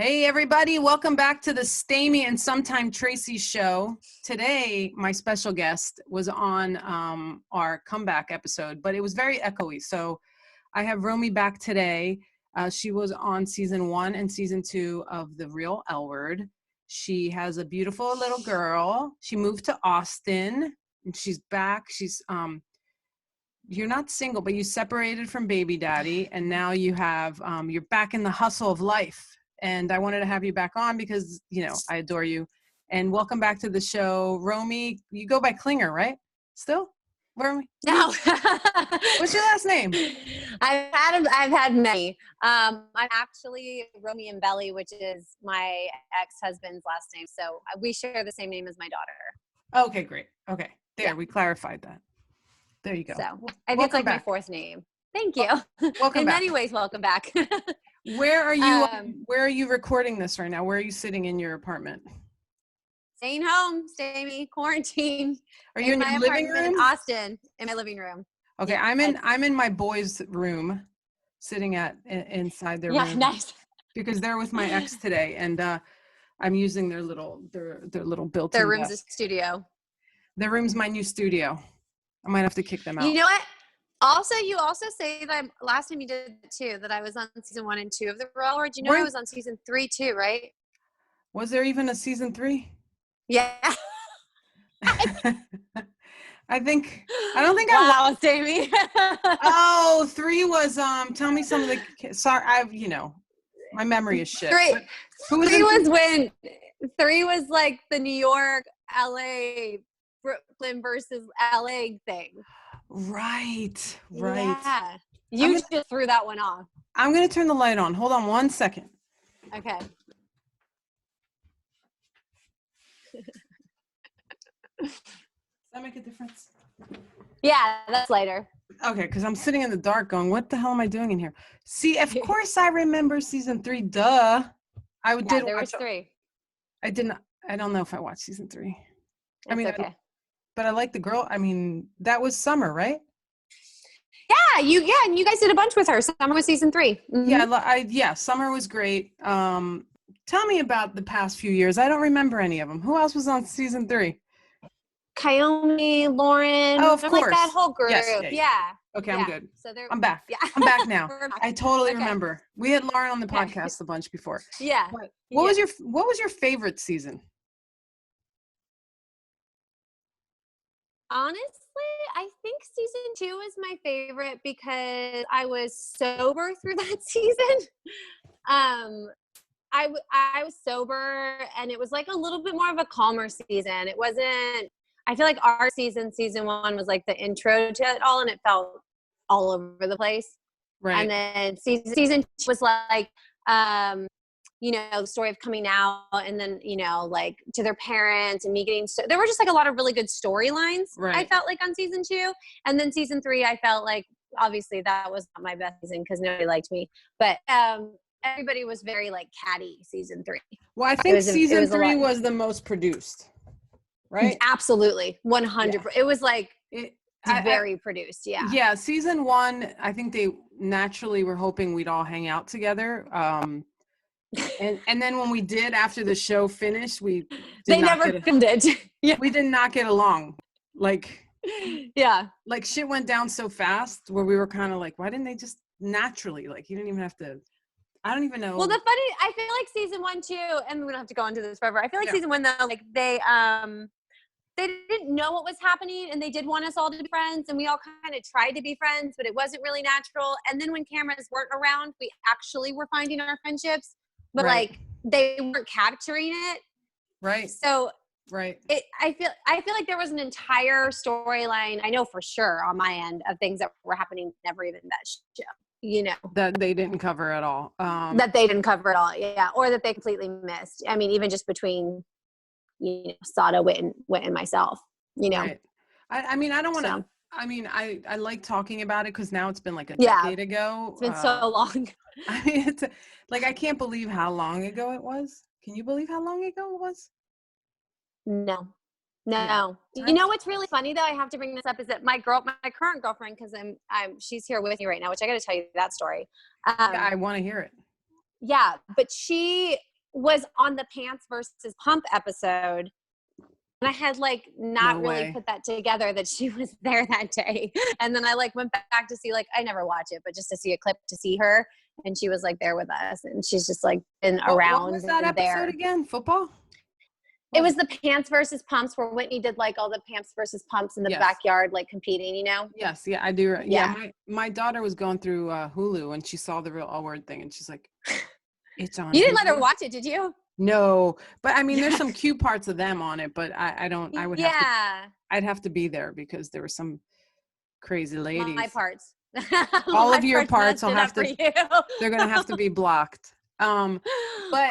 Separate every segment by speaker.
Speaker 1: Hey everybody, welcome back to the Stamie and Sometime Tracy show. Today, my special guest was on our comeback episode, but it was very echoey. So I have Romi back today. She was on season 1 and season 2 of The Real L Word. She has a beautiful little girl. She moved to Austin and she's back. You're not single, but you separated from baby daddy and now you have, you're back in the hustle of life. And I wanted to have you back on because, I adore you. And welcome back to the show. Romi, you go by Klinger, right? Still? Romi?
Speaker 2: No.
Speaker 1: What's your last name?
Speaker 2: I've had many. I'm actually Romi and Belly, which is my ex-husband's last name. So we share the same name as my daughter.
Speaker 1: Okay, great. Okay. There, we clarified that. There you go.
Speaker 2: So I think it's like my fourth name. Thank you.
Speaker 1: Welcome
Speaker 2: In
Speaker 1: back.
Speaker 2: many ways, welcome back.
Speaker 1: Where are you recording this right now? Where are you sitting in your apartment?
Speaker 2: Staying home, Stamie, quarantine.
Speaker 1: Are you in your living room?
Speaker 2: In Austin, in my living room.
Speaker 1: Okay, yeah, I'm in my boys' room, sitting inside their room.
Speaker 2: Yeah, nice.
Speaker 1: Because they're with my ex today, and I'm using their little built-in.
Speaker 2: Their room's a studio.
Speaker 1: Their room's my new studio. I might have to kick them out.
Speaker 2: You know what? Also, you also say that last time you did too, that I was on season 1 and 2 of The Real World. I was on season 3 too, right?
Speaker 1: Was there even a season 3?
Speaker 2: Yeah.
Speaker 1: I don't think
Speaker 2: wow, Stamie.
Speaker 1: Oh, 3 was tell me some of the sorry, my memory is shit.
Speaker 2: 3 was like the New York, LA, Brooklyn versus LA thing.
Speaker 1: Right.
Speaker 2: Yeah. You just threw that one off.
Speaker 1: I'm going to turn the light on. Hold on 1 second.
Speaker 2: Okay.
Speaker 1: Does that make a difference?
Speaker 2: Yeah, that's later.
Speaker 1: Okay, because I'm sitting in the dark going, what the hell am I doing in here? See, of course I remember season 3. Duh.
Speaker 2: There was 3.
Speaker 1: I don't know if I watched season 3.
Speaker 2: Okay.
Speaker 1: But I like the girl. That was Summer, right?
Speaker 2: Yeah, and you guys did a bunch with her. Summer was season 3. Mm-hmm.
Speaker 1: Yeah, Summer was great. Tell me about the past few years. I don't remember any of them. Who else was on season 3?
Speaker 2: Kaomi, Lauren.
Speaker 1: Oh, of course.
Speaker 2: Like that whole group.
Speaker 1: Yes,
Speaker 2: yeah.
Speaker 1: Okay, I'm good.
Speaker 2: So
Speaker 1: I'm back.
Speaker 2: Yeah.
Speaker 1: I'm back now. I totally remember. We had Lauren on the podcast a bunch before.
Speaker 2: Yeah.
Speaker 1: But what was your favorite season?
Speaker 2: Honestly, I think season 2 is my favorite because I was sober through that season. I was sober and it was like a little bit more of a calmer season. It wasn't, I feel like our season 1 was like the intro to it all and it felt all over the place.
Speaker 1: Right.
Speaker 2: And then season 2 was like, the story of coming out and then, like to their parents and me getting, there were just like a lot of really good storylines.
Speaker 1: Right.
Speaker 2: I felt like on season 2. And then season 3, I felt like, obviously that was not my best season because nobody liked me, but, everybody was very like catty season 3.
Speaker 1: Well, I think season 3 was the most produced, right?
Speaker 2: Absolutely. 100%. Yeah. It was like, very produced. Yeah.
Speaker 1: Yeah. Season 1, I think they naturally were hoping we'd all hang out together. And then when we did after the show finished, we did not get along. Like,
Speaker 2: yeah,
Speaker 1: like shit went down so fast where we were kind of like, why didn't they just naturally, like, you didn't even have to, I don't even know.
Speaker 2: Well, I feel like season 1 too, and we don't have to go into this forever. I feel like season 1 though, like they didn't know what was happening and they did want us all to be friends and we all kind of tried to be friends, but it wasn't really natural. And then when cameras weren't around, we actually were finding our friendships. But like they weren't capturing it.
Speaker 1: Right.
Speaker 2: So
Speaker 1: right.
Speaker 2: I feel like there was an entire storyline, I know for sure on my end, of things that were happening never even that show,
Speaker 1: that they didn't cover at all.
Speaker 2: That they didn't cover at all. Yeah. Or that they completely missed. I mean, even just between Sada, Whit, and myself,
Speaker 1: Right. I mean, I don't want to. I mean, I like talking about it because now it's been like a decade ago.
Speaker 2: It's been so long.
Speaker 1: I mean, it's like, I can't believe how long ago it was. Can you believe how long ago it was?
Speaker 2: No. You know what's really funny though? I have to bring this up is that my current girlfriend, because she's here with me right now, which I got to tell you that story.
Speaker 1: I want to hear it.
Speaker 2: Yeah, but she was on the pants versus pump episode. And I had like not
Speaker 1: No
Speaker 2: really
Speaker 1: way.
Speaker 2: put that together that she was there that day. And then I like went back to see, like, I never watch it, but just to see a clip to see her. And she was like there with us, and she's just like been around.
Speaker 1: What was that episode
Speaker 2: there
Speaker 1: again? Football?
Speaker 2: It was the pants versus pumps, where Whitney did like all the pants versus pumps in the backyard, like competing, you know?
Speaker 1: Yes. Yeah, I do.
Speaker 2: Yeah.
Speaker 1: My daughter was going through Hulu and she saw the Real All Word thing and she's like, it's on
Speaker 2: You didn't
Speaker 1: Hulu?
Speaker 2: let her watch it, did you?
Speaker 1: No, but I mean, there's some cute parts of them on it, but I don't, I would I'd have to be there because there were some crazy ladies.
Speaker 2: My parts.
Speaker 1: All of your parts will have to, they're going to have to be blocked. But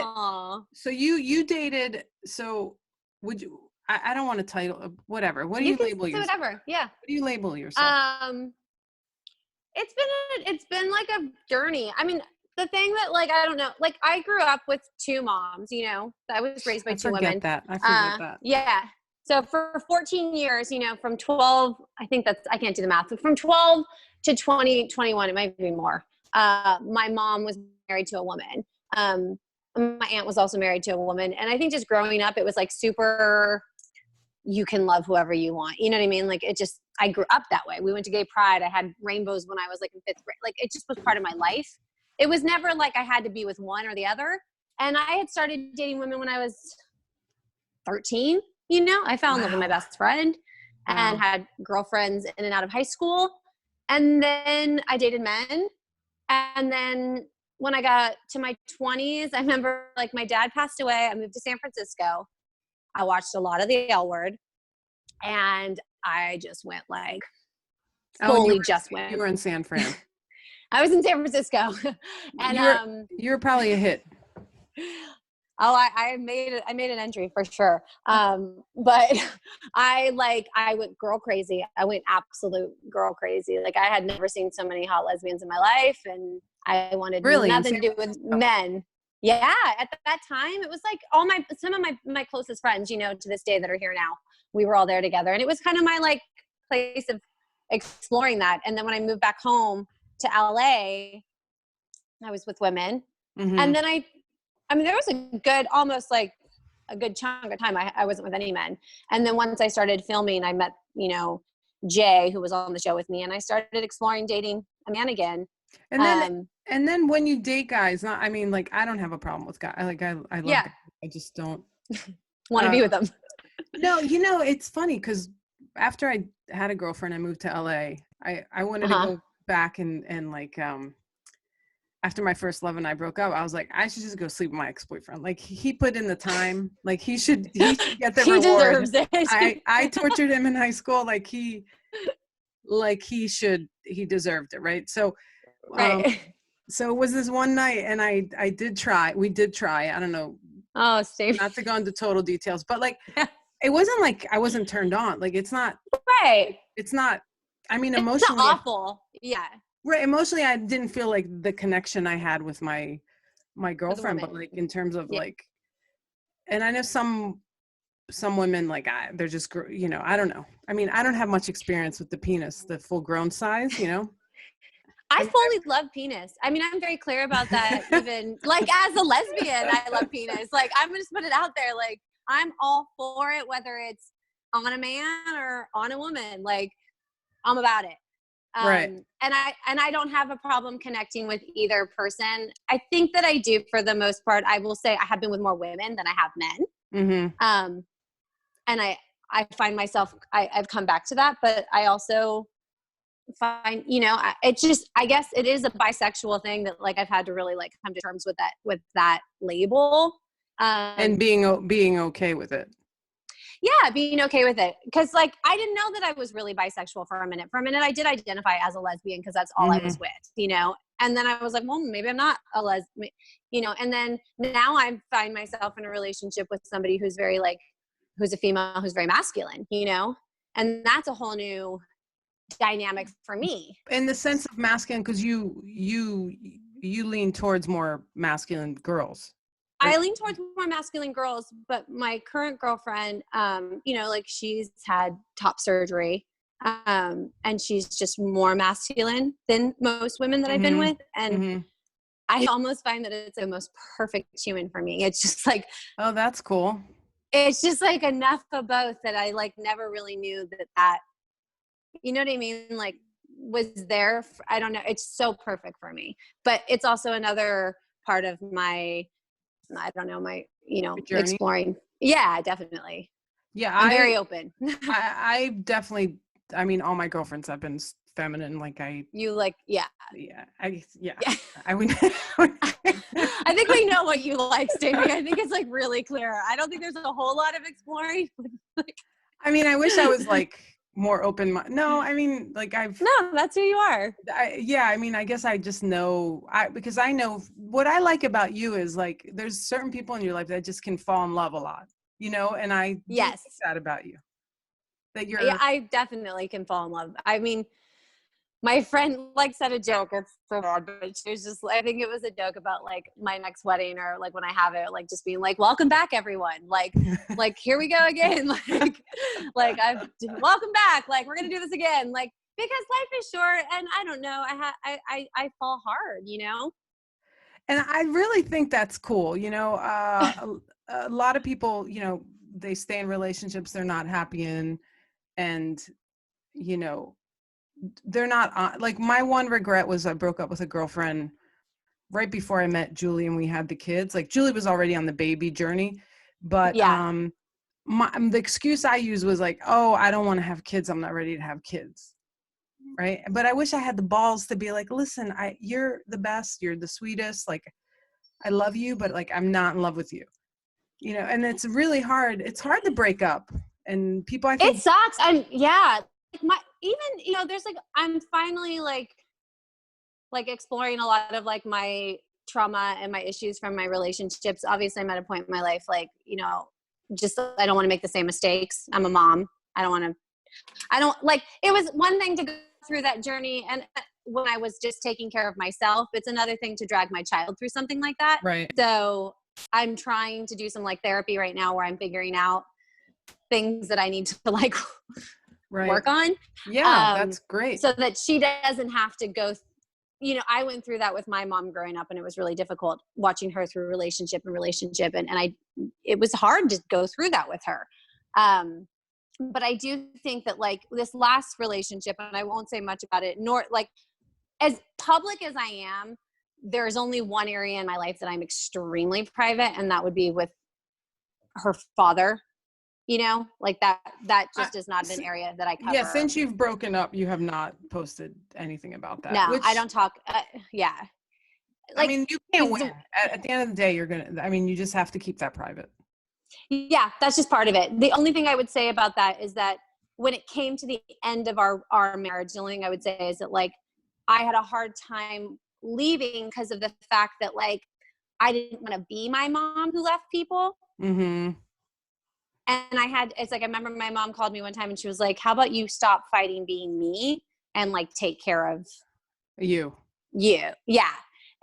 Speaker 2: Aww.
Speaker 1: so you dated, so would you, I don't want to title, whatever. What do you label yourself?
Speaker 2: Whatever. Yeah.
Speaker 1: What do you label yourself?
Speaker 2: It's been like a journey. I mean, the thing that, like, I don't know, like, I grew up with two moms, you know, I was raised by two women.
Speaker 1: I forget that.
Speaker 2: Yeah. So for 14 years, you know, from 12, I can't do the math, but from 12 to 21, it might be more. My mom was married to a woman. My aunt was also married to a woman. And I think just growing up, it was like super, you can love whoever you want. You know what I mean? Like, I grew up that way. We went to gay pride. I had rainbows when I was like in 5th grade. Like, it just was part of my life. It was never like I had to be with one or the other. And I had started dating women when I was 13. You know, I fell in love with my best friend and had girlfriends in and out of high school. And then I dated men. And then when I got to my 20s, I remember, like, my dad passed away. I moved to San Francisco. I watched a lot of the L Word. And I just went like, fully went.
Speaker 1: You were in San Fran.
Speaker 2: I was in San Francisco. And
Speaker 1: you were probably a hit.
Speaker 2: Oh, I made an entry for sure. But I went girl crazy. I went absolute girl crazy. Like, I had never seen so many hot lesbians in my life, and I wanted nothing to do with men. Yeah. At that time, it was like some of my closest friends, you know, to this day that are here now, we were all there together. And it was kind of my like place of exploring that. And then when I moved back home to LA, I was with women. Mm-hmm. And then I mean, there was almost like a good chunk of time I wasn't with any men. And then once I started filming, I met, you know, Jay, who was on the show with me, and I started exploring dating a man again.
Speaker 1: And then when you date guys, I mean, like, I don't have a problem with guys. I love guys. I just don't
Speaker 2: want to be with them.
Speaker 1: No, you know, it's funny because after I had a girlfriend, I moved to LA. I wanted to go back and like, after my first love and I broke up, I was like, I should just go sleep with my ex-boyfriend. Like, he put in the time. Like, he should get the reward.
Speaker 2: Deserves it.
Speaker 1: I tortured him in high school. He deserved it. Right. So, so it was this one night, and we did try, I don't know.
Speaker 2: Oh, Stamie.
Speaker 1: Not to go into total details, but like, it wasn't like I wasn't turned on. Like, it's not.
Speaker 2: Right.
Speaker 1: It's not, I mean,
Speaker 2: it's
Speaker 1: emotionally.
Speaker 2: Not awful. Yeah.
Speaker 1: Right. Emotionally, I didn't feel like the connection I had with my girlfriend, but like in terms of like, and I know some women, like, they're just, you know, I don't know. I mean, I don't have much experience with the penis, the full grown size, you know.
Speaker 2: I fully love penis. I mean, I'm very clear about that. Even like as a lesbian, I love penis. Like, I'm going to put it out there. Like, I'm all for it, whether it's on a man or on a woman. Like, I'm about it.
Speaker 1: Right.
Speaker 2: And I don't have a problem connecting with either person. I think that I do, for the most part. I will say I have been with more women than I have men. Mm-hmm. And I find myself, I've come back to that, but I also find, you know, I guess it is a bisexual thing that, like, I've had to really like come to terms with that label.
Speaker 1: And being okay with it.
Speaker 2: Yeah, being okay with it. Because, like, I didn't know that I was really bisexual for a minute. For a minute, I did identify as a lesbian because that's all I was with, you know? And then I was like, well, maybe I'm not a lesbian, you know? And then now I find myself in a relationship with somebody who's very, like, who's a female, who's very masculine, you know? And that's a whole new dynamic for me.
Speaker 1: In the sense of masculine, because you lean towards more masculine girls.
Speaker 2: I lean towards more masculine girls, but my current girlfriend, you know, like, she's had top surgery, and she's just more masculine than most women that I've been with. And I almost find that it's the most perfect human for me. It's just like,
Speaker 1: Oh, that's cool.
Speaker 2: it's just like enough of both that I like never really knew that, you know what I mean? Like was there. I don't know. It's so perfect for me, but it's also another part of my, I don't know, my,
Speaker 1: Your journey.
Speaker 2: exploring. Yeah, definitely.
Speaker 1: Yeah,
Speaker 2: I'm very open.
Speaker 1: I definitely. I mean, all my girlfriends have been feminine. Like
Speaker 2: You like, yeah.
Speaker 1: yeah,
Speaker 2: Yeah.
Speaker 1: I would.
Speaker 2: I think we know what you like, Stamie. I think it's like really clear. I don't think there's a whole lot of exploring.
Speaker 1: I mean, I wish I was like more open. No, I mean, like
Speaker 2: No, that's who you are.
Speaker 1: yeah, I mean, I guess I just know, because I know what I like about you is like, there's certain people in your life that just can fall in love a lot, and I do like
Speaker 2: Yes.
Speaker 1: that about you. That
Speaker 2: Yeah,
Speaker 1: you're,
Speaker 2: I definitely can fall in love. I mean, my friend like said a joke. It's so bad, but she was just, I think it was a joke about like my next wedding or like when I have it, like just being like, welcome back everyone. Like here we go again. like I've welcome back. Like we're going to do this again. Like, because life is short and I don't know. I fall hard,
Speaker 1: and I really think that's cool. A lot of people, they stay in relationships they're not happy in, and, they're not like, my one regret was I broke up with a girlfriend right before I met Julie and we had the kids. Like Julie was already on the baby journey, but
Speaker 2: Yeah.
Speaker 1: the excuse I used was like, oh, I don't want to have kids. I'm not ready to have kids. Right. But I wish I had the balls to be like, listen, you're the best. You're the sweetest. Like, I love you, but like, I'm not in love with you, and it's really hard. It's hard to break up, and people, I
Speaker 2: It
Speaker 1: feel.
Speaker 2: sucks. And yeah, like there's like, I'm finally like exploring a lot of like my trauma and my issues from my relationships. Obviously I'm at a point in my life, like, just, I don't want to make the same mistakes. I'm a mom. I don't like, it was one thing to go through that journey. And when I was just taking care of myself, it's another thing to drag my child through something like that.
Speaker 1: Right.
Speaker 2: So I'm trying to do some like therapy right now where I'm figuring out things that I need to like work on.
Speaker 1: Yeah, that's great.
Speaker 2: So that she doesn't have to go I went through that with my mom growing up, and it was really difficult watching her through relationship. And it was hard to go through that with her. But I do think that like this last relationship, and I won't say much about it, nor like as public as I am, there's only one area in my life that I'm extremely private, and that would be with her father. Like that just is not an area that I cover.
Speaker 1: Yeah, since you've broken up, you have not posted anything about that.
Speaker 2: No, I don't talk. Yeah.
Speaker 1: Like, I mean, you can't win. At the end of the day, you just have to keep that private.
Speaker 2: Yeah, that's just part of it. The only thing I would say about that is that when it came to the end of our marriage, the only thing I would say is that like, I had a hard time leaving because of the fact that like, I didn't want to be my mom who left people.
Speaker 1: Mm-hmm.
Speaker 2: And it's like, I remember my mom called me one time and she was like, how about you stop fighting being me and like take care of
Speaker 1: you?
Speaker 2: Yeah.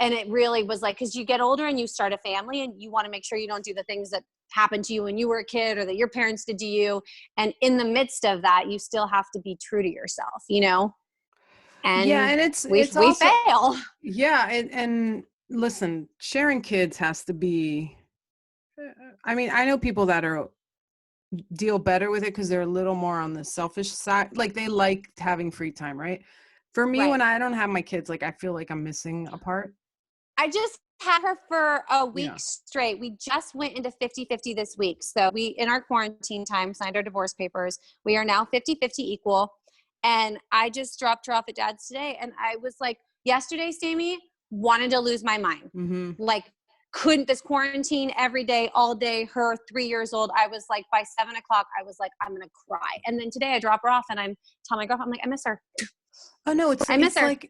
Speaker 2: And it really was like, cause you get older and you start a family and you want to make sure you don't do the things that happened to you when you were a kid or that your parents did to you. And in the midst of that, you still have to be true to yourself, And
Speaker 1: yeah, and
Speaker 2: we
Speaker 1: also,
Speaker 2: fail.
Speaker 1: Yeah. And listen, sharing kids has to be, I mean, I know people that deal better with it because they're a little more on the selfish side. Like they like having free time, right? For me, when I don't have my kids, like I feel like I'm missing a part.
Speaker 2: I just had her for a week straight. We just went into 50-50 this week. So we, in our quarantine time, signed our divorce papers. We are now 50-50 equal. And I just dropped her off at dad's today. And I was like, yesterday, Stamie, wanted to lose my mind.
Speaker 1: Mm-hmm.
Speaker 2: Like, couldn't this quarantine every day, all day, her 3 years old. I was like, by 7 o'clock, I was like, I'm going to cry. And then today I drop her off and I'm telling my girlfriend, I'm like, I miss her.
Speaker 1: Oh no, it's like
Speaker 2: I'm sad.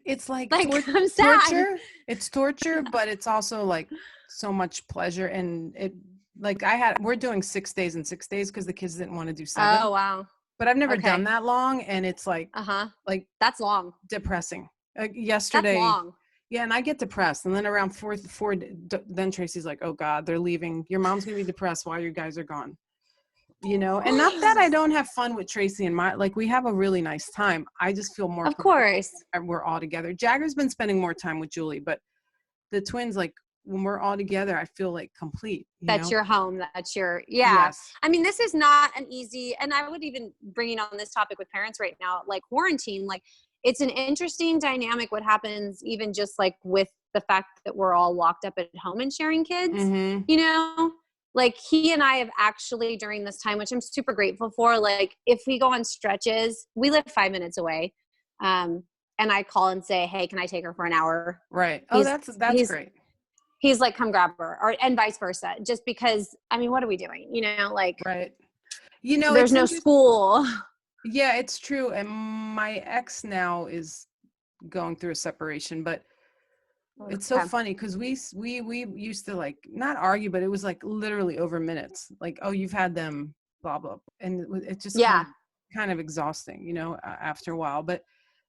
Speaker 1: torture. It's torture, but it's also like so much pleasure. And it like we're doing 6 days and 6 days because the kids didn't want to do 7.
Speaker 2: Oh wow.
Speaker 1: But I've never done that long, and it's like like
Speaker 2: that's long.
Speaker 1: Depressing. Yesterday.
Speaker 2: That's long.
Speaker 1: Yeah, and I get depressed, and then around 4, then Tracy's like, "Oh God, they're leaving. Your mom's gonna be depressed while you guys are gone." And not that I don't have fun with Tracy and we have a really nice time. I just feel more.
Speaker 2: Of course,
Speaker 1: we're all together. Jagger's been spending more time with Julie, but the twins, like when we're all together, I feel like complete,
Speaker 2: That's your home. That's your,
Speaker 1: Yes.
Speaker 2: I mean, this is not an easy, and I would even bringing on this topic with parents right now, like quarantine, like it's an interesting dynamic what happens even just like with the fact that we're all locked up at home and sharing kids, like he and I have actually during this time, which I'm super grateful for, like if we go on stretches, we live 5 minutes away. And I call and say, hey, can I take her for an hour?
Speaker 1: Right. Oh, that's great.
Speaker 2: He's like, come grab her, and vice versa. Just because, I mean, what are we doing? Like,
Speaker 1: right.
Speaker 2: There's no school.
Speaker 1: Yeah, it's true. And my ex now is going through a separation, but it's so funny because we used to like not argue, but it was like literally over minutes. Like, oh, you've had them, blah blah, and it just kind of exhausting, after a while. But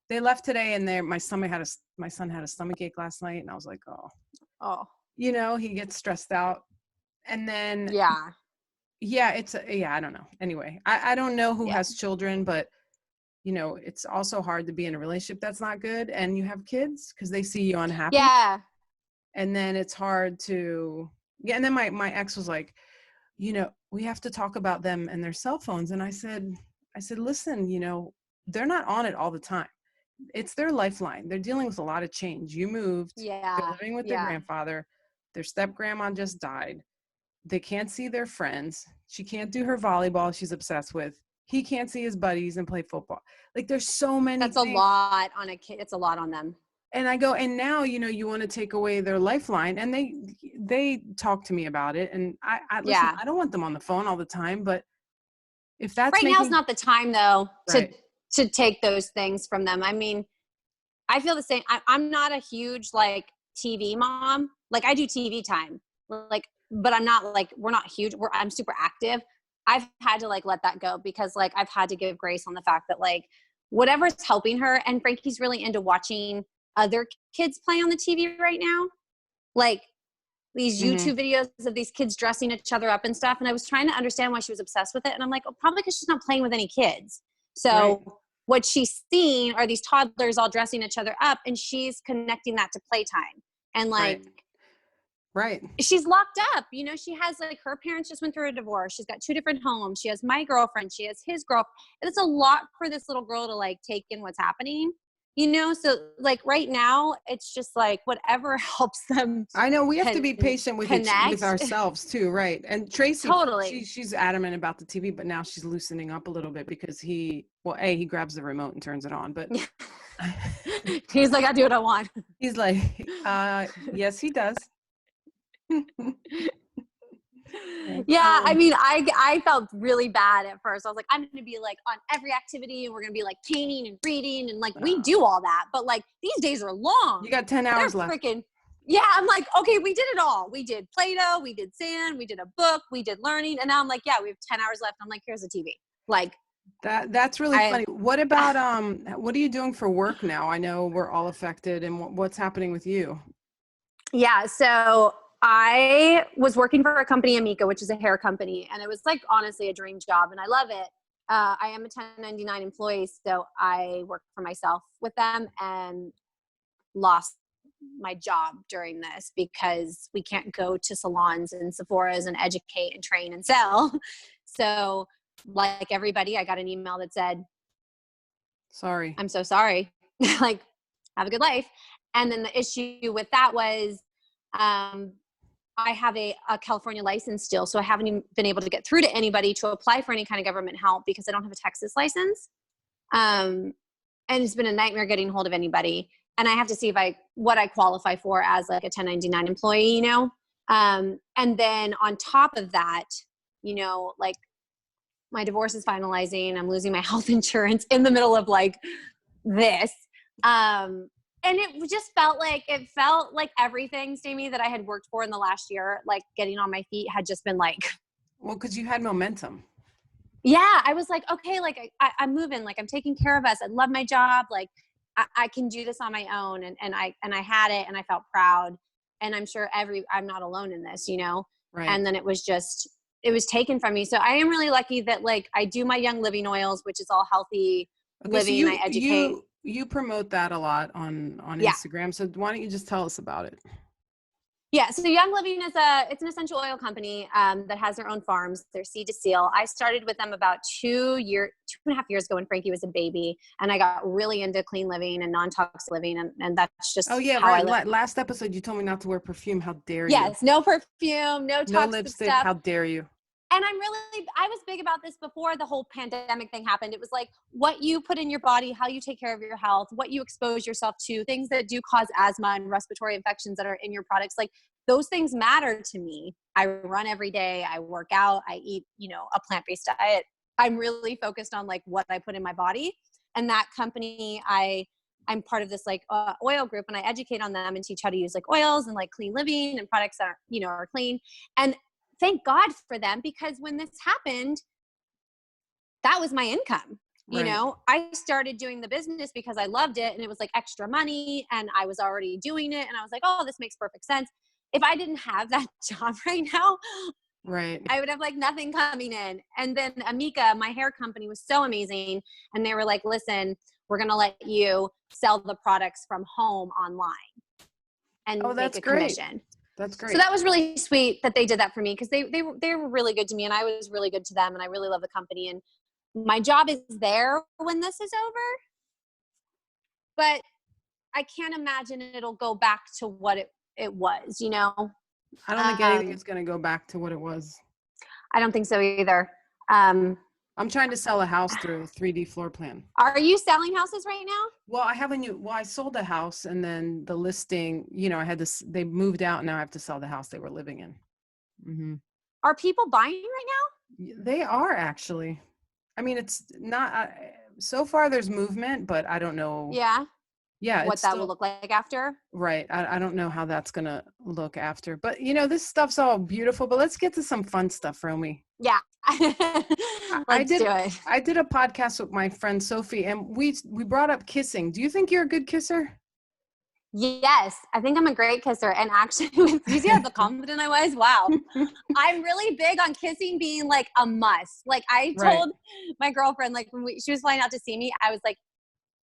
Speaker 1: they left today, and my son had a stomach ache last night, and I was like, oh, he gets stressed out, and then I don't know. Anyway, I don't know who has children, but it's also hard to be in a relationship that's not good, and you have kids because they see you unhappy.
Speaker 2: Yeah.
Speaker 1: And then it's hard to, and then my ex was like, we have to talk about them and their cell phones. And I said, listen, they're not on it all the time. It's their lifeline. They're dealing with a lot of change. You moved.
Speaker 2: Yeah.
Speaker 1: They're living with their grandfather. Their step grandma just died. They can't see their friends. She can't do her volleyball she's obsessed with. He can't see his buddies and play football. Like there's so many
Speaker 2: That's things. A lot on a kid. It's a lot on them.
Speaker 1: And I go, and now, you want to take away their lifeline, and they talk to me about it. And I listen, I don't want them on the phone all the time, but if that's
Speaker 2: right now is not the time though to take those things from them. I mean, I feel the same. I'm not a huge like TV mom. Like I do TV time, like, but I'm not like, we're not huge. I'm super active. I've had to like let that go because like I've had to give grace on the fact that like whatever's helping her, and Frankie's really into watching other kids play on the TV right now, like these YouTube videos of these kids dressing each other up and stuff. And I was trying to understand why she was obsessed with it. And I'm like, probably because she's not playing with any kids. So what she's seeing are these toddlers all dressing each other up, and she's connecting that to playtime. And like, she's locked up, she has like, her parents just went through a divorce. She's got 2 different homes. She has my girlfriend. She has his girlfriend. It's a lot for this little girl to like take in what's happening. So like right now it's just like whatever helps them.
Speaker 1: I know we have to be patient with ourselves too. Right. And Tracy, she's adamant about the TV, but now she's loosening up a little bit because he grabs the remote and turns it on, but
Speaker 2: he's like, I do what I want.
Speaker 1: He's like, yes, he does.
Speaker 2: Yeah, I mean, I felt really bad at first. I was like, I'm going to be like on every activity, and we're going to be like painting and reading, and like we do all that. But like these days are long.
Speaker 1: You got 10 hours left.
Speaker 2: Yeah, I'm like, okay, we did it all. We did Play-Doh, we did sand, we did a book, we did learning, and now I'm like, yeah, we have 10 hours left. I'm like, here's the TV. Like
Speaker 1: that's really funny. What about what are you doing for work now? I know we're all affected, and what's happening with you?
Speaker 2: Yeah, so I was working for a company, Amica, which is a hair company. And it was like, honestly, a dream job. And I love it. I am a 1099 employee. So I work for myself with them and lost my job during this because we can't go to salons and Sephora's and educate and train and sell. So like everybody, I got an email that said,
Speaker 1: sorry,
Speaker 2: I'm so sorry. Like, have a good life. And then the issue with that was, I have a California license still, so I haven't even been able to get through to anybody to apply for any kind of government help because I don't have a Texas license. And it's been a nightmare getting hold of anybody. And I have to see what I qualify for as like a 1099 employee, and then on top of that, like my divorce is finalizing. I'm losing my health insurance in the middle of like this. And it just felt like everything, Stamie, that I had worked for in the last year, like getting on my feet had just been like.
Speaker 1: Well, because you had momentum.
Speaker 2: Yeah. I was like, okay, like I'm moving, like I'm taking care of us. I love my job. Like I can do this on my own. And I had it and I felt proud. And I'm sure I'm not alone in this,
Speaker 1: Right.
Speaker 2: And then it was taken from me. So I am really lucky that like I do my Young Living oils, which is all healthy living.
Speaker 1: So
Speaker 2: I educate.
Speaker 1: You promote that a lot on Instagram. So why don't you just tell us about it?
Speaker 2: Yeah, so Young Living is it's an essential oil company that has their own farms. They're seed to seal. I started with them about 2.5 years ago when Frankie was a baby, and I got really into clean living and non-toxic living, and that's
Speaker 1: Oh
Speaker 2: just
Speaker 1: yeah,
Speaker 2: how I
Speaker 1: right.
Speaker 2: live.
Speaker 1: Last episode you told me not to wear perfume. How dare you?
Speaker 2: Yes, no perfume, no
Speaker 1: No
Speaker 2: toxic
Speaker 1: lipstick.
Speaker 2: stuff.
Speaker 1: How dare you?
Speaker 2: And I was big about this before the whole pandemic thing happened. It was like what you put in your body, how you take care of your health, what you expose yourself to, things that do cause asthma and respiratory infections that are in your products. Like those things matter to me. I run every day. I work out. I eat, a plant-based diet. I'm really focused on like what I put in my body. And that company, I'm part of this like oil group, and I educate on them and teach how to use like oils and like clean living and products that are clean. And thank God for them, because when this happened, that was my income.
Speaker 1: Right.
Speaker 2: I started doing the business because I loved it and it was like extra money and I was already doing it. And I was like, oh, this makes perfect sense. If I didn't have that job right now,
Speaker 1: Right.
Speaker 2: I would have like nothing coming in. And then Amika, my hair company, was so amazing. And they were like, listen, we're going to let you sell the products from home online and
Speaker 1: Oh,
Speaker 2: make
Speaker 1: that's
Speaker 2: a
Speaker 1: great.
Speaker 2: commission.
Speaker 1: That's great.
Speaker 2: So that was really sweet that they did that for me, because they were really good to me and I was really good to them, and I really love the company, and my job is there when this is over, but I can't imagine it'll go back to what it was,
Speaker 1: I don't think anything is going to go back to what it was.
Speaker 2: I don't think so either.
Speaker 1: I'm trying to sell a house through a 3D floor plan.
Speaker 2: Are you selling houses right now?
Speaker 1: Well, I sold a house, and then the listing, they moved out, and now I have to sell the house they were living in. Mm-hmm.
Speaker 2: Are people buying right
Speaker 1: now? They are, actually. I mean, it's not, so far there's movement, but I don't know. Yeah.
Speaker 2: What that will look like after.
Speaker 1: Right. I don't know how that's going to look after, but this stuff's all beautiful, but let's get to some fun stuff, Romi.
Speaker 2: Yeah. Let's do it.
Speaker 1: I did a podcast with my friend Sophie, and we brought up kissing. Do you think you're a good kisser?
Speaker 2: Yes, I think I'm a great kisser. And actually, you see how confident I was? Wow. I'm really big on kissing being like a must. Like I told my girlfriend, like when she was flying out to see me, I was like,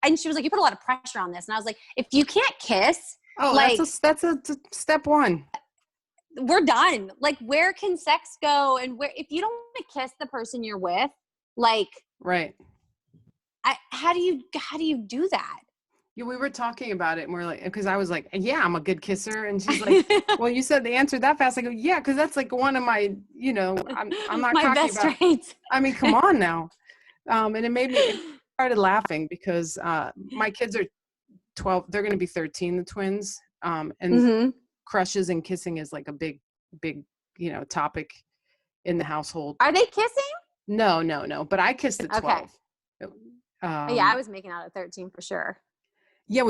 Speaker 2: and she was like, you put a lot of pressure on this. And I was like, if you can't kiss,
Speaker 1: that's a step one.
Speaker 2: We're done. Like, where can sex go? And if you don't want to kiss the person you're with, like,
Speaker 1: right.
Speaker 2: How do you do that?
Speaker 1: Yeah, we were talking about it, and we're like, because I was like, yeah, I'm a good kisser, and she's like, well, you said the answer that fast. I go, yeah, because that's like one of my, I'm not
Speaker 2: my
Speaker 1: cocky
Speaker 2: best
Speaker 1: about.
Speaker 2: traits.
Speaker 1: I mean, come on now, and it started laughing because my kids are 12. They're going to be 13, the twins, and crushes and kissing is like a big, topic in the household.
Speaker 2: Are they kissing?
Speaker 1: No. But I kissed at 12.
Speaker 2: Okay. Yeah, I was making out at 13 for sure.
Speaker 1: Yeah,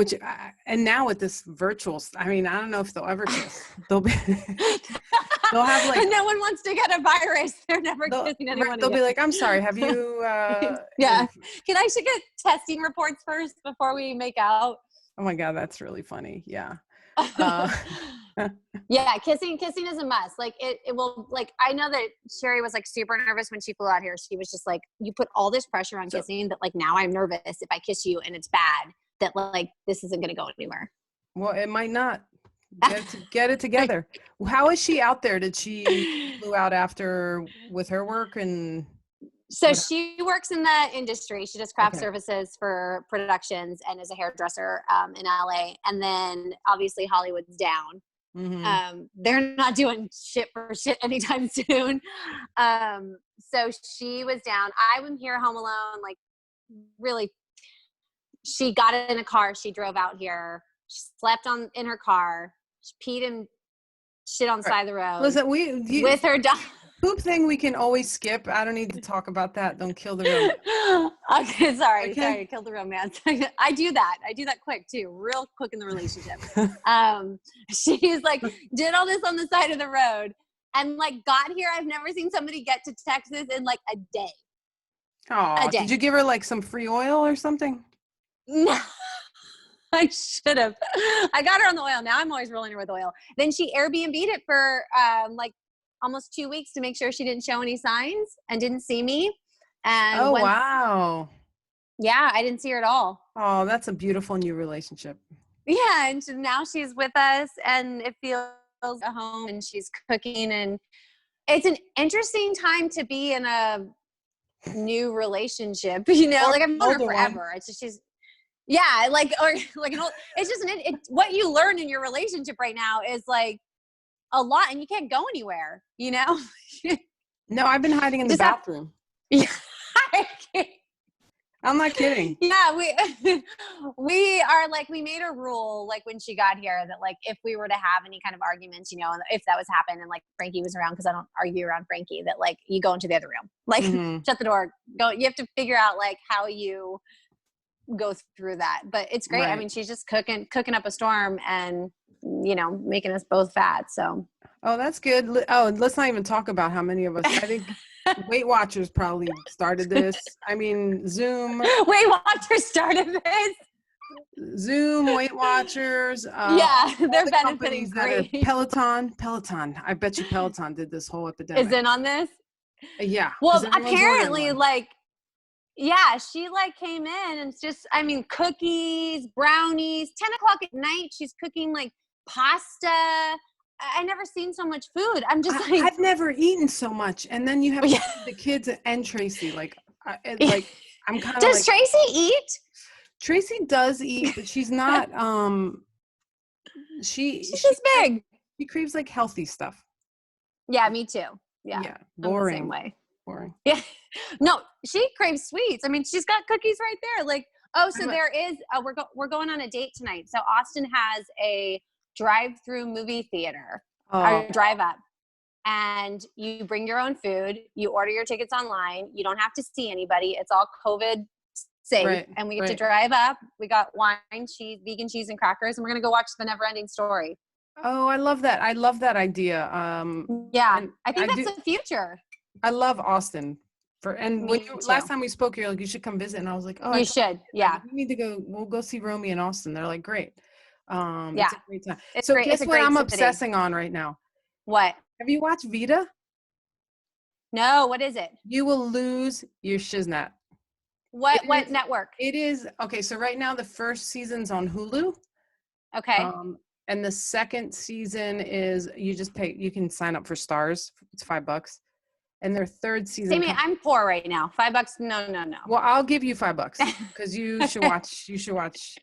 Speaker 1: and now with this virtual, I mean, I don't know if they'll ever kiss. They'll have like.
Speaker 2: No one wants to get a virus. They're never kissing anyone.
Speaker 1: They'll be like, I'm sorry, have you?
Speaker 2: Yeah. I should get testing reports first before we make out.
Speaker 1: Oh my God, that's really funny. Yeah.
Speaker 2: Yeah, kissing is a must. Like it will, like, I know that Sherry was like super nervous when she flew out here. She was just like, you put all this pressure on kissing that like now I'm nervous if I kiss you and it's bad, that like this isn't going to go anywhere.
Speaker 1: Well, it might not. Get it together. How is she out there? Did she flew out after with her work? And
Speaker 2: so she works in the industry. She does craft services for productions and is a hairdresser in LA. And then obviously Hollywood's down. Mm-hmm. They're not doing shit for shit anytime soon. So she was down. I was here home alone. Like really, she got in a car. She drove out here. She slept in her car. She peed and shit on the side of the road.
Speaker 1: Listen,
Speaker 2: with her dog.
Speaker 1: Poop thing we can always skip. I don't need to talk about that. Don't kill the romance.
Speaker 2: Okay, sorry, kill the romance. I do that quick too, real quick in the relationship. She's like, did all this on the side of the road and like got here. I've never seen somebody get to Texas in like a day.
Speaker 1: Oh, did you give her like some free oil or something?
Speaker 2: No. I should have. I got her on the oil. Now I'm always rolling her with oil. Then she Airbnb'd it for like almost 2 weeks to make sure she didn't show any signs and didn't see me. And
Speaker 1: wow.
Speaker 2: Yeah, I didn't see her at all.
Speaker 1: Oh, that's a beautiful new relationship.
Speaker 2: Yeah, and now she's with us, and it feels at home and she's cooking, and it's an interesting time to be in a new relationship, you know,
Speaker 1: Or
Speaker 2: like I've known her
Speaker 1: older one.
Speaker 2: forever. It's just, yeah, like, or like it's just what you learn in your relationship right now is like a lot, and you can't go anywhere, you know?
Speaker 1: No, I've been hiding in the bathroom.
Speaker 2: Yeah.
Speaker 1: I'm not kidding.
Speaker 2: Yeah, we are like, we made a rule like when she got here that like if we were to have any kind of arguments, you know, and if that was happening and like Frankie was around, because I don't argue around Frankie, that like you go into the other room, like shut the door, go. You have to figure out like how you go through that. But it's great.
Speaker 1: Right.
Speaker 2: I mean, she's just cooking up a storm and, you know, making us both fat. So.
Speaker 1: Oh, that's good. Oh, let's not even talk about how many of us. I think Weight Watchers probably started this. I mean, Zoom.
Speaker 2: Weight Watchers started this.
Speaker 1: Zoom, Weight Watchers.
Speaker 2: Yeah, they're
Speaker 1: the
Speaker 2: benefiting great.
Speaker 1: Peloton. I bet you Peloton did this whole epidemic.
Speaker 2: Is in on this?
Speaker 1: Yeah.
Speaker 2: Well, apparently, like, yeah, she like came in and it's just, I mean, cookies, brownies, 10 o'clock at night. She's cooking like pasta. I never seen so much food. I'm just like,
Speaker 1: I've never eaten so much. And then you have the kids and Tracy. Like, I'm kind of.
Speaker 2: Does Tracy eat?
Speaker 1: Tracy does eat, but she's not. She's
Speaker 2: just big.
Speaker 1: She craves like healthy stuff.
Speaker 2: Yeah, me too. Yeah,
Speaker 1: boring.
Speaker 2: I'm the same way.
Speaker 1: Boring.
Speaker 2: Yeah, no, she craves sweets. I mean, she's got cookies right there. Like, oh, so there is. We're going on a date tonight. So Austin has a drive-through movie theater, or drive-up, and you bring your own food. You order your tickets online. You don't have to see anybody. It's all COVID safe, and we get to drive up. We got wine, cheese, vegan cheese, and crackers, and we're gonna go watch The Never-Ending Story.
Speaker 1: Oh, I love that. I love that idea.
Speaker 2: Yeah, I think that's the future.
Speaker 1: I love Austin. Last time we spoke, you're like, you should come visit, and I was like, oh,
Speaker 2: you should. Yeah,
Speaker 1: we need to go. We'll go see Romi in Austin. They're like, great.
Speaker 2: Yeah,
Speaker 1: it's a great time.
Speaker 2: It's
Speaker 1: so
Speaker 2: great.
Speaker 1: guess what I'm obsessing on right now?
Speaker 2: What?
Speaker 1: Have you watched Vita?
Speaker 2: No. What is it?
Speaker 1: You will lose your shiznat.
Speaker 2: What network?
Speaker 1: It is okay. So right now the first season's on Hulu.
Speaker 2: Okay.
Speaker 1: And the second season is you just pay. You can sign up for Stars. It's $5. And their third season.
Speaker 2: Stamie, I'm poor right now. $5? No.
Speaker 1: Well, I'll give you $5 because you should watch. You should watch.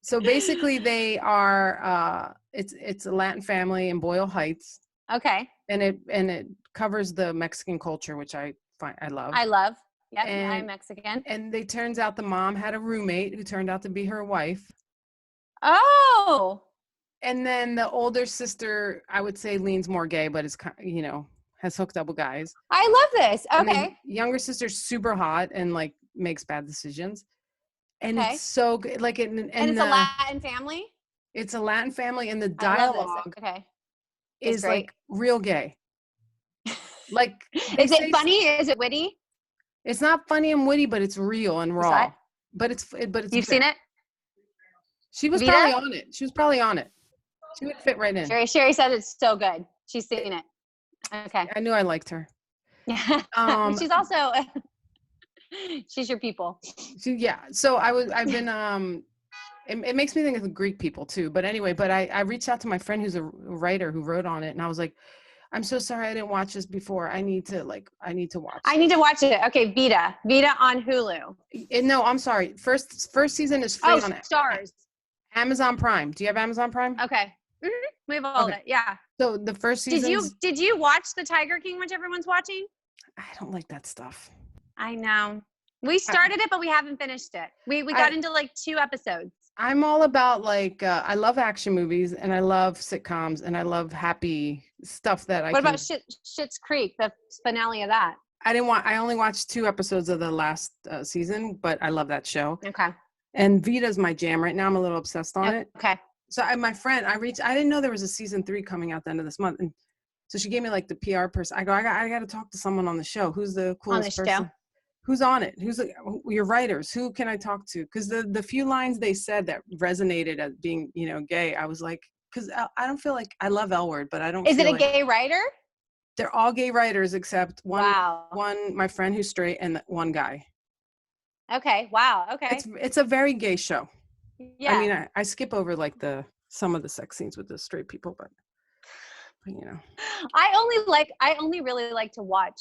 Speaker 1: So basically, they are. It's a Latin family in Boyle Heights.
Speaker 2: Okay.
Speaker 1: And it covers the Mexican culture, which I love.
Speaker 2: I love. Yep. I'm Mexican.
Speaker 1: And they turns out the mom had a roommate who turned out to be her wife.
Speaker 2: Oh.
Speaker 1: And then the older sister, I would say, leans more gay, but is, you know, has hooked up with guys.
Speaker 2: I love this. Okay.
Speaker 1: Younger sister's super hot and like makes bad decisions. And it's so good. Like and it's
Speaker 2: a Latin family.
Speaker 1: It's a Latin family, and the dialogue is like real gay. Like,
Speaker 2: is it funny? Is it witty?
Speaker 1: It's not funny and witty, but it's real and raw. But it's.
Speaker 2: You've seen it?
Speaker 1: She was probably on it. She was probably on it. She would fit right in.
Speaker 2: Sherry said it's so good. She's seen it. Okay.
Speaker 1: I knew I liked her.
Speaker 2: Yeah. She's also. She's your people.
Speaker 1: So I've been. It makes me think of the Greek people too. But anyway, I reached out to my friend who's a writer who wrote on it, and I was like, I'm so sorry I didn't watch this before. I need to watch.
Speaker 2: I need to watch it. Okay, Vita on Hulu.
Speaker 1: No, I'm sorry. First season is free on
Speaker 2: Stars.
Speaker 1: Amazon Prime. Do you have Amazon Prime?
Speaker 2: Okay. Mm-hmm. We have all of it. Yeah.
Speaker 1: So the first season.
Speaker 2: Did you watch the Tiger King, which everyone's watching?
Speaker 1: I don't like that stuff.
Speaker 2: I know. We started it, but we haven't finished it. We got into like 2 episodes.
Speaker 1: I'm all about like I love action movies and I love sitcoms and I love happy stuff that
Speaker 2: What about Schitt's Creek, the finale of that?
Speaker 1: I only watched 2 episodes of the last season, but I love that show.
Speaker 2: Okay.
Speaker 1: And Vita's my jam right now. I'm a little obsessed on it.
Speaker 2: Okay.
Speaker 1: So my friend, I didn't know there was a season 3 coming out the end of this month. And so she gave me like the PR person. I go, I got to talk to someone on the show. Who's the coolest person? Who's on it? Who's your writers? Who can I talk to? Because the few lines they said that resonated as being, you know, gay, I was like, because I don't feel like I love L Word, but I don't.
Speaker 2: Is it a gay writer?
Speaker 1: They're all gay writers except one, my friend who's straight, and one guy.
Speaker 2: Okay. Wow. Okay.
Speaker 1: It's a very gay show.
Speaker 2: Yeah.
Speaker 1: I mean, I skip over like some of the sex scenes with the straight people, but But, you know,
Speaker 2: I only really like to watch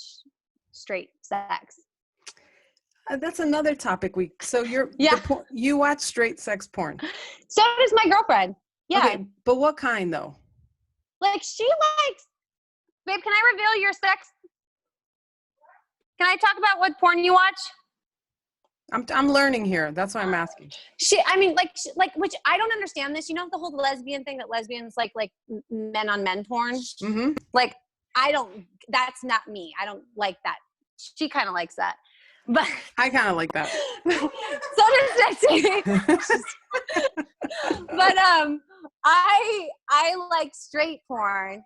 Speaker 2: straight sex.
Speaker 1: that's another topic so
Speaker 2: Yeah.
Speaker 1: you watch straight sex porn.
Speaker 2: So does my girlfriend. Yeah.
Speaker 1: Okay, but what kind though?
Speaker 2: Like she likes, babe, can I reveal your sex? Can I talk about what porn you watch?
Speaker 1: I'm learning here. That's why I'm asking.
Speaker 2: Which I don't understand this. You know the whole lesbian thing that lesbians like men on men porn?
Speaker 1: Mm-hmm.
Speaker 2: Like, that's not me. I don't like that. She kind of likes that. But
Speaker 1: I kind of like that.
Speaker 2: So does Sexy. But I like straight porn,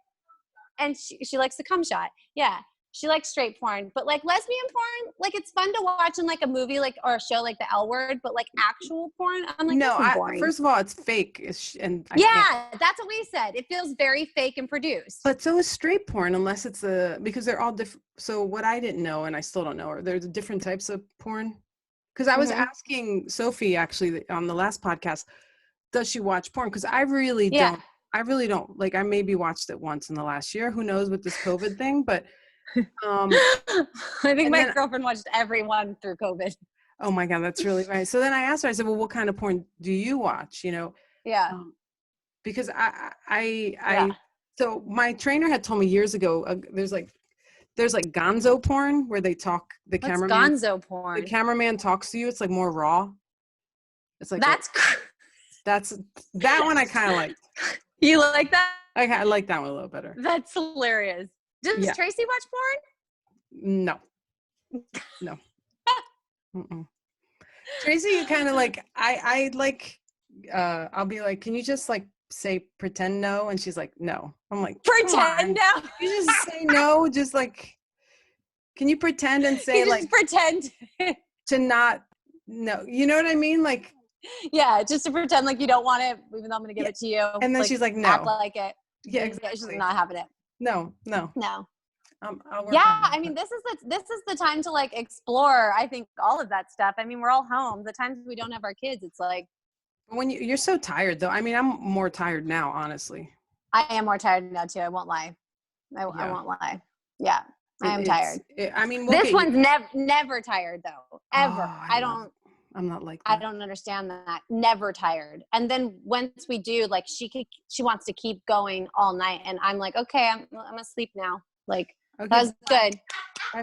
Speaker 2: and she likes the cum shot. Yeah, she likes straight porn, but like lesbian porn, like it's fun to watch in like a movie, like or a show like The L Word. But like actual porn, I'm like,
Speaker 1: no.
Speaker 2: this is boring.
Speaker 1: First of all, it's fake,
Speaker 2: That's what we said. It feels very fake and produced.
Speaker 1: But so is straight porn, unless it's because they're all different. So what I didn't know, and I still don't know, there's different types of porn. Because I was asking Sophie actually on the last podcast, does she watch porn? Because I really don't. I really don't. Like, I maybe watched it once in the last year. Who knows with this COVID thing? But
Speaker 2: I think my girlfriend watched everyone through COVID.
Speaker 1: Oh my God, that's really right. So then I asked her, I said, well, what kind of porn do you watch? You know?
Speaker 2: Yeah.
Speaker 1: Because so my trainer had told me years ago, there's like gonzo porn where they talk, the cameraman.
Speaker 2: What's gonzo porn?
Speaker 1: The cameraman talks to you. It's like more raw. It's like, that one I kind of like.
Speaker 2: You like that?
Speaker 1: I like that one a little better.
Speaker 2: That's hilarious. Does Tracy watch porn?
Speaker 1: No. Tracy kind of like, I like, I'll be like, can you just like say pretend no? And she's like, no. I'm like,
Speaker 2: pretend no?
Speaker 1: You just say no, just like, can you pretend and say like
Speaker 2: pretend
Speaker 1: to not no, you know what I mean? Like,
Speaker 2: yeah, just to pretend like you don't want it, even though I'm gonna give it to you.
Speaker 1: And then she's like, no.
Speaker 2: Act like it.
Speaker 1: Yeah, exactly.
Speaker 2: She's not having it.
Speaker 1: No.
Speaker 2: I mean, this is the time to like explore, I think, all of that stuff. I mean, we're all home. The times we don't have our kids, it's like,
Speaker 1: when you're so tired though. I mean, I'm more tired now, honestly.
Speaker 2: I am more tired now too. I won't lie. I won't lie. Yeah, I am tired. This one's never tired though. Ever.
Speaker 1: I'm not like that.
Speaker 2: I don't understand that. Never tired. And then once we do, like she wants to keep going all night, and I'm like, okay, I'm asleep now. Like, okay, that was good.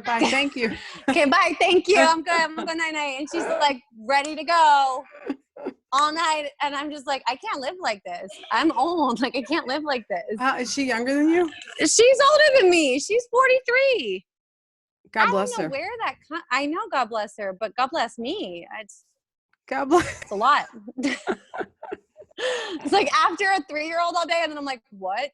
Speaker 1: Bye. Thank you.
Speaker 2: Okay, bye. Thank you. I'm good. I'm good night. And she's like ready to go all night. And I'm just like, I can't live like this. I'm old. Like, I can't live like this.
Speaker 1: Is she younger than you?
Speaker 2: She's older than me. She's 43.
Speaker 1: God bless her.
Speaker 2: Where that I know, God bless her, but God bless me.
Speaker 1: God bless.
Speaker 2: It's a lot. It's like after a 3-year-old all day, and then I'm like, what?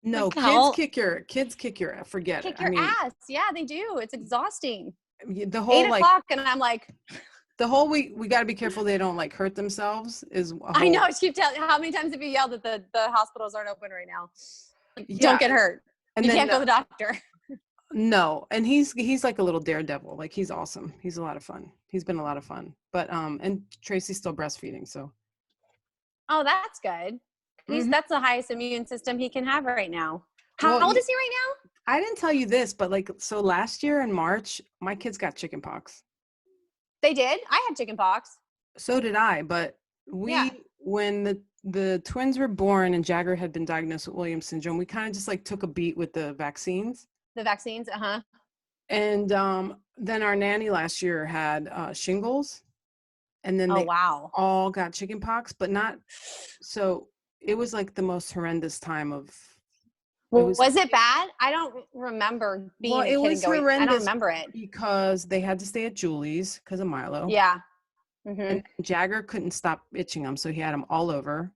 Speaker 1: No,
Speaker 2: like
Speaker 1: kids kick your forget
Speaker 2: kick
Speaker 1: it.
Speaker 2: your ass. Yeah, they do. It's exhausting.
Speaker 1: The whole
Speaker 2: 8 o'clock, and I'm like,
Speaker 1: the whole week we got to be careful they don't like hurt themselves.
Speaker 2: I know. I keep telling. How many times have you yelled that the hospitals aren't open right now? Don't get hurt. And you can't go to the doctor.
Speaker 1: No, and he's like a little daredevil. Like, he's awesome. He's a lot of fun. He's been a lot of fun. But and Tracy's still breastfeeding, so.
Speaker 2: Oh, that's good. That's the highest immune system he can have right now. How old is he right now?
Speaker 1: I didn't tell you this, but like, so last year in March, my kids got chicken pox.
Speaker 2: They did? I had chicken pox.
Speaker 1: So did I, but when the twins were born and Jagger had been diagnosed with Williams syndrome, we kind of just like took a beat with the vaccines. And then our nanny last year had shingles, and then they all got chicken pox, but not. So it was like the most horrendous time of.
Speaker 2: Was it bad? I don't remember being a kid and going. I don't remember it
Speaker 1: because they had to stay at Julie's because of Milo.
Speaker 2: Yeah.
Speaker 1: And Jagger couldn't stop itching them, so he had them all over.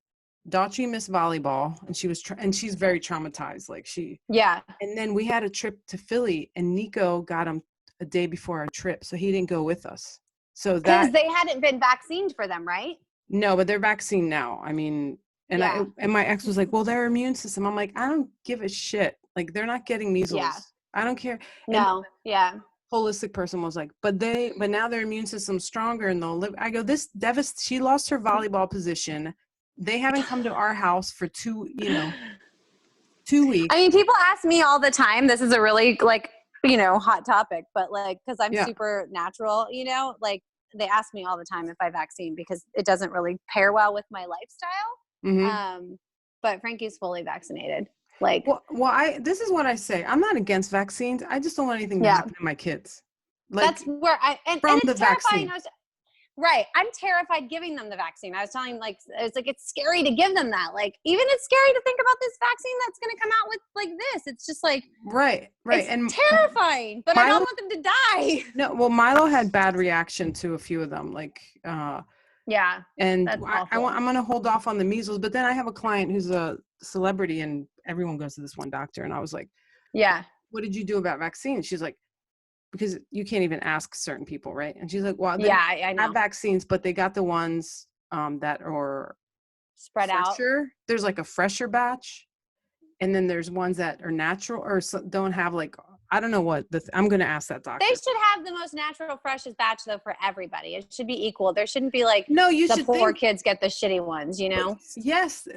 Speaker 1: Daughtry missed volleyball, and she's very traumatized. Like And then we had a trip to Philly, and Nico got him a day before our trip, so he didn't go with us. So
Speaker 2: because they hadn't been vaccinated for them, right?
Speaker 1: No, but they're vaccinated now. I mean, and my ex was like, "Well, their immune system." I'm like, I don't give a shit. Like, they're not getting measles. Yeah. I don't care.
Speaker 2: No.
Speaker 1: And holistic person was like, but now their immune system's stronger and they'll live. I go, she lost her volleyball position. They haven't come to our house for 2, 2 weeks.
Speaker 2: I mean, people ask me all the time, this is a really like, you know, hot topic, but like, cause I'm super natural, you know, like they ask me all the time if I vaccine because it doesn't really pair well with my lifestyle. But Frankie's fully vaccinated. Like,
Speaker 1: this is what I say. I'm not against vaccines. I just don't want anything to happen to my kids. Like,
Speaker 2: that's where and it's terrifying. Right. I'm terrified giving them the vaccine. I was telling like, it's scary to give them that. Like, even it's scary to think about this vaccine that's going to come out with like this. It's just like,
Speaker 1: right.
Speaker 2: It's
Speaker 1: and
Speaker 2: terrifying, but I don't want them to die.
Speaker 1: No, well, Milo had bad reaction to a few of them. Like,
Speaker 2: yeah.
Speaker 1: And I'm going to hold off on the measles, but then I have a client who's a celebrity and everyone goes to this one doctor. And I was like,
Speaker 2: yeah,
Speaker 1: what did you do about vaccines? She's like, because you can't even ask certain people, right? And she's like, well, they
Speaker 2: I know.
Speaker 1: have vaccines, but they got the ones that are
Speaker 2: spread
Speaker 1: fresher.
Speaker 2: out.
Speaker 1: There's like a fresher batch, and then there's ones that are natural or don't have like, I don't know what. I'm going to ask that doctor.
Speaker 2: They should have the most natural, freshest batch though for everybody. It should be equal. There shouldn't be like the poor kids get the shitty ones, you know?
Speaker 1: Yes,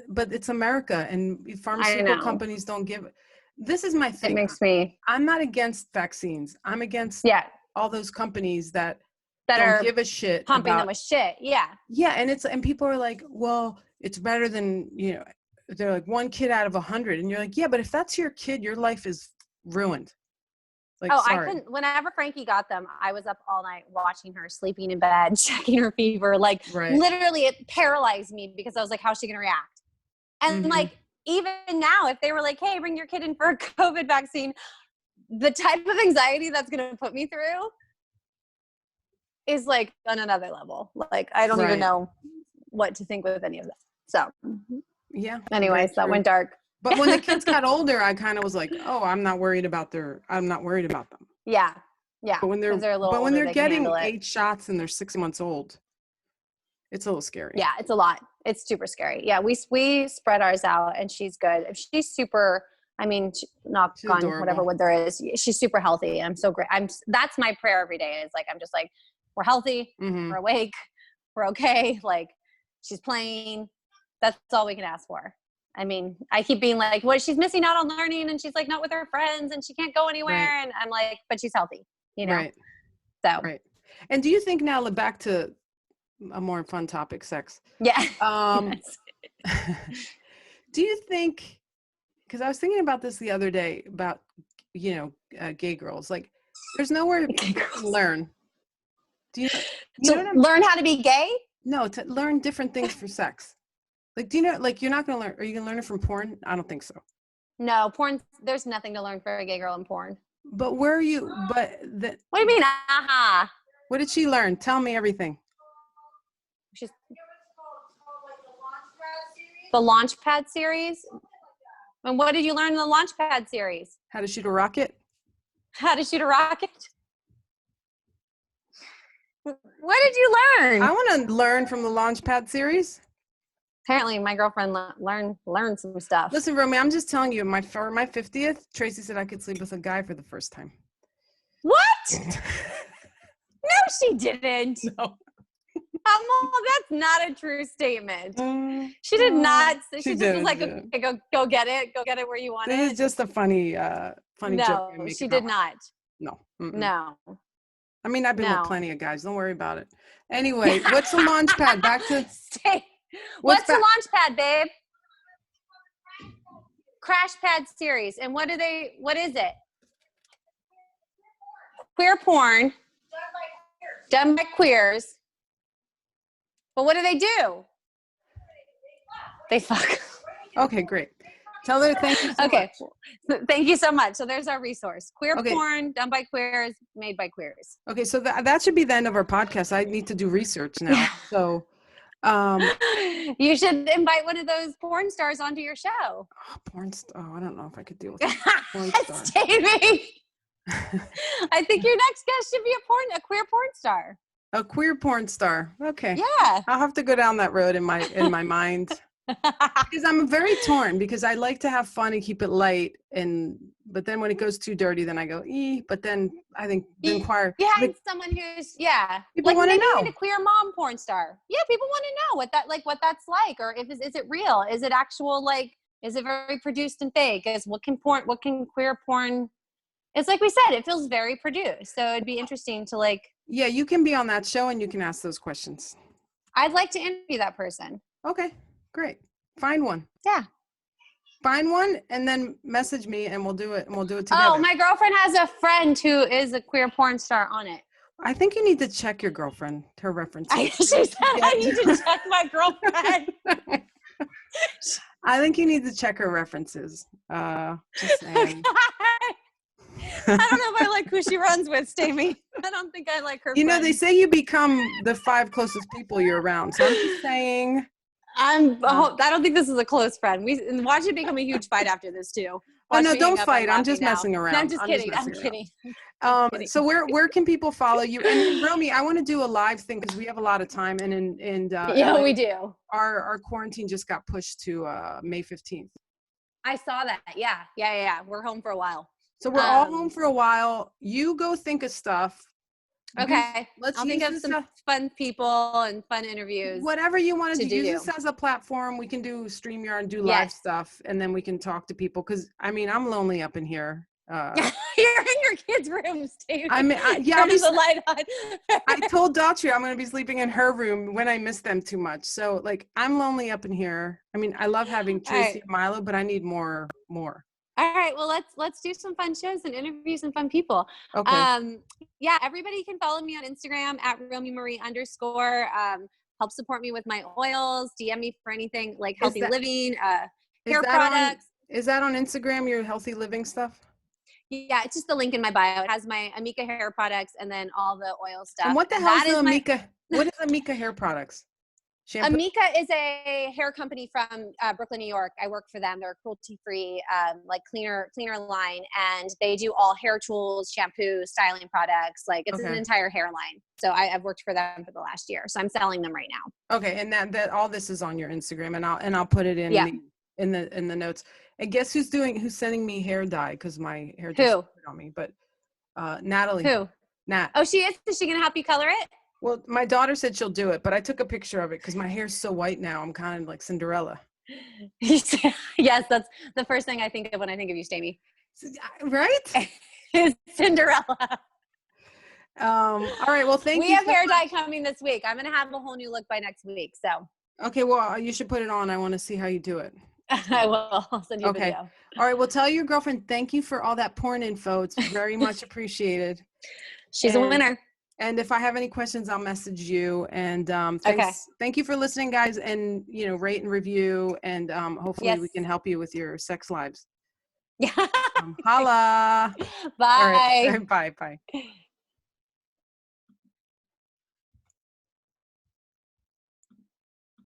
Speaker 1: but it's America and pharmaceutical companies don't give it. This is my thing. I'm not against vaccines. I'm against all those companies that don't give a shit
Speaker 2: pumping them with shit. Yeah.
Speaker 1: Yeah. And people are like, well, it's better than, you know, they're like 1 kid out of 100. And you're like, yeah, but if that's your kid, your life is ruined. Like,
Speaker 2: I couldn't, whenever Frankie got them, I was up all night watching her, sleeping in bed, checking her fever. Like literally it paralyzed me because I was like, how's she going to react? And like, even now, if they were like, hey, bring your kid in for a COVID vaccine, the type of anxiety that's going to put me through is like on another level. Like, I don't even know what to think with any of that. So, anyways, that went dark.
Speaker 1: But when the kids got older, I kind of was like, oh, I'm not worried about them.
Speaker 2: Yeah. Yeah.
Speaker 1: But when they're getting 8 shots and they're 6 months old, it's a little scary.
Speaker 2: Yeah, it's a lot. It's super scary. Yeah, we spread ours out and she's good. She's super, I mean, knock on whatever wood there is. She's super healthy. I'm so great. That's my prayer every day is like, I'm just like, we're healthy, we're awake, we're okay. Like she's playing. That's all we can ask for. I mean, I keep being like, well, she's missing out on learning and she's like not with her friends and she can't go anywhere. And I'm like, but she's healthy, you know? So.
Speaker 1: Right. And do you think now, back to a more fun topic, sex.
Speaker 2: Yeah.
Speaker 1: Do you think, because I was thinking about this the other day about, you know, gay girls, like there's nowhere to learn. Do you know
Speaker 2: learn how to be gay?
Speaker 1: No, to learn different things for sex. Like, do you know, like you're not going to learn, are you going to learn it from porn? I don't think so.
Speaker 2: No, porn, there's nothing to learn for a gay girl in porn.
Speaker 1: But where are you,
Speaker 2: what do you mean?
Speaker 1: What did she learn? Tell me everything.
Speaker 2: The Launchpad series? And what did you learn in the Launchpad series?
Speaker 1: How to shoot a rocket?
Speaker 2: How to shoot a rocket? What did you learn?
Speaker 1: I want to learn from the Launchpad series.
Speaker 2: Apparently, my girlfriend learned some stuff.
Speaker 1: Listen, Romy, I'm just telling you, for my 50th, Tracy said I could sleep with a guy for the first time.
Speaker 2: What? No, she didn't.
Speaker 1: No.
Speaker 2: That's not a true statement. She did not. She just was like, okay, go get it. Go get it where you want it.
Speaker 1: This is just a funny joke.
Speaker 2: No, she did not.
Speaker 1: No.
Speaker 2: No.
Speaker 1: I mean, I've been with plenty of guys. Don't worry about it. Anyway, what's the Launchpad? Back to...
Speaker 2: What's the Launchpad, babe? Crash Pad series. And what is it? Queer porn. Done by queers. But what do? They fuck.
Speaker 1: Okay, great. Tell her thank you so much.
Speaker 2: Thank you so much. So there's our resource. Queer porn, done by queers, made by queers.
Speaker 1: Okay, so that should be the end of our podcast. I need to do research now. So
Speaker 2: you should invite one of those porn stars onto your show.
Speaker 1: I don't know if I could deal with that. Porn star.
Speaker 2: Stamie. I think your next guest should be a queer porn star.
Speaker 1: A queer porn star. Okay.
Speaker 2: Yeah.
Speaker 1: I'll have to go down that road in my mind. Because I'm very torn because I like to have fun and keep it light but then when it goes too dirty then I go but then I think the inquire
Speaker 2: someone who's
Speaker 1: people want to know
Speaker 2: a queer mom porn star. Yeah, people want to know what that's like or is it real? Is it actual like Is it very produced and fake? What can queer porn? It's like we said, it feels very produced. So it'd be interesting to like.
Speaker 1: Yeah, you can be on that show and you can ask those questions.
Speaker 2: I'd like to interview that person.
Speaker 1: Okay, great. Find one.
Speaker 2: Yeah.
Speaker 1: Find one and then message me and we'll do it together.
Speaker 2: Oh, my girlfriend has a friend who is a queer porn star on it.
Speaker 1: I think you need to check your girlfriend, her references.
Speaker 2: She said I need to check my girlfriend.
Speaker 1: I think you need to check her references. Just saying.
Speaker 2: I don't know if I like who she runs with, Stamie. I don't think I like her.
Speaker 1: You know, they say you become the 5 closest people you're around. So I'm just saying.
Speaker 2: I don't think this is a close friend. Watch it become a huge fight after this too.
Speaker 1: Oh no, don't fight. I'm just messing around.
Speaker 2: No, I'm just kidding. I'm kidding.
Speaker 1: So where can people follow you? And Romi, I want to do a live thing because we have a lot of time, and
Speaker 2: yeah, we do.
Speaker 1: Our quarantine just got pushed to May 15th.
Speaker 2: I saw that. Yeah. We're home for a while.
Speaker 1: So we're all home for a while. You go think of stuff.
Speaker 2: Okay. I'll think of some fun people and fun interviews.
Speaker 1: Whatever you want to do. Use this as a platform. We can do StreamYard and do live stuff, and then we can talk to people. Because I mean, I'm lonely up in here.
Speaker 2: You're in your kids' rooms, Steve.
Speaker 1: I mean,
Speaker 2: turning the light on.
Speaker 1: I told Daughtry I'm going to be sleeping in her room when I miss them too much. So like, I'm lonely up in here. I mean, I love having Tracy and Milo, but I need more.
Speaker 2: All right. Well, let's do some fun shows and interview some fun people.
Speaker 1: Okay.
Speaker 2: Yeah. Everybody can follow me on Instagram at RomiMarie_. Help support me with my oils. DM me for anything like healthy living, hair products.
Speaker 1: Is that on Instagram? Your healthy living stuff?
Speaker 2: Yeah, it's just the link in my bio. It has my Amika hair products and then all the oil stuff.
Speaker 1: And what the hell is Amika? What is Amika hair products? Shampoo?
Speaker 2: Amika is a hair company from Brooklyn, New York. I work for them. They're a cruelty-free, like cleaner line, and they do all hair tools, shampoo, styling products. Like it's an entire hair line. So I've worked for them for the last year. So I'm selling them right now. Okay,
Speaker 1: and that all this is on your Instagram, and I'll put it in the notes. And guess who's sending me hair dye because my hair just on me, but Natalie.
Speaker 2: Who?
Speaker 1: Nat.
Speaker 2: Oh, she is. Is she gonna help you color it?
Speaker 1: Well, my daughter said she'll do it, but I took a picture of it because my hair's so white now. I'm kind of like Cinderella.
Speaker 2: Yes, that's the first thing I think of when I think of you, Stamie.
Speaker 1: Right?
Speaker 2: Is Cinderella.
Speaker 1: All right. Well, thank you.
Speaker 2: We have hair dye coming this week. I'm gonna have a whole new look by next week. So.
Speaker 1: Okay. Well, you should put it on. I want to see how you do it.
Speaker 2: I will. I'll send you a video.
Speaker 1: All right. Well, tell your girlfriend thank you for all that porn info. It's very much appreciated.
Speaker 2: She's a winner.
Speaker 1: And if I have any questions, I'll message you. And thank you for listening, guys. And rate and review. And hopefully we can help you with your sex lives.
Speaker 2: Yeah.
Speaker 1: Holla.
Speaker 2: Bye.
Speaker 1: Right. Bye.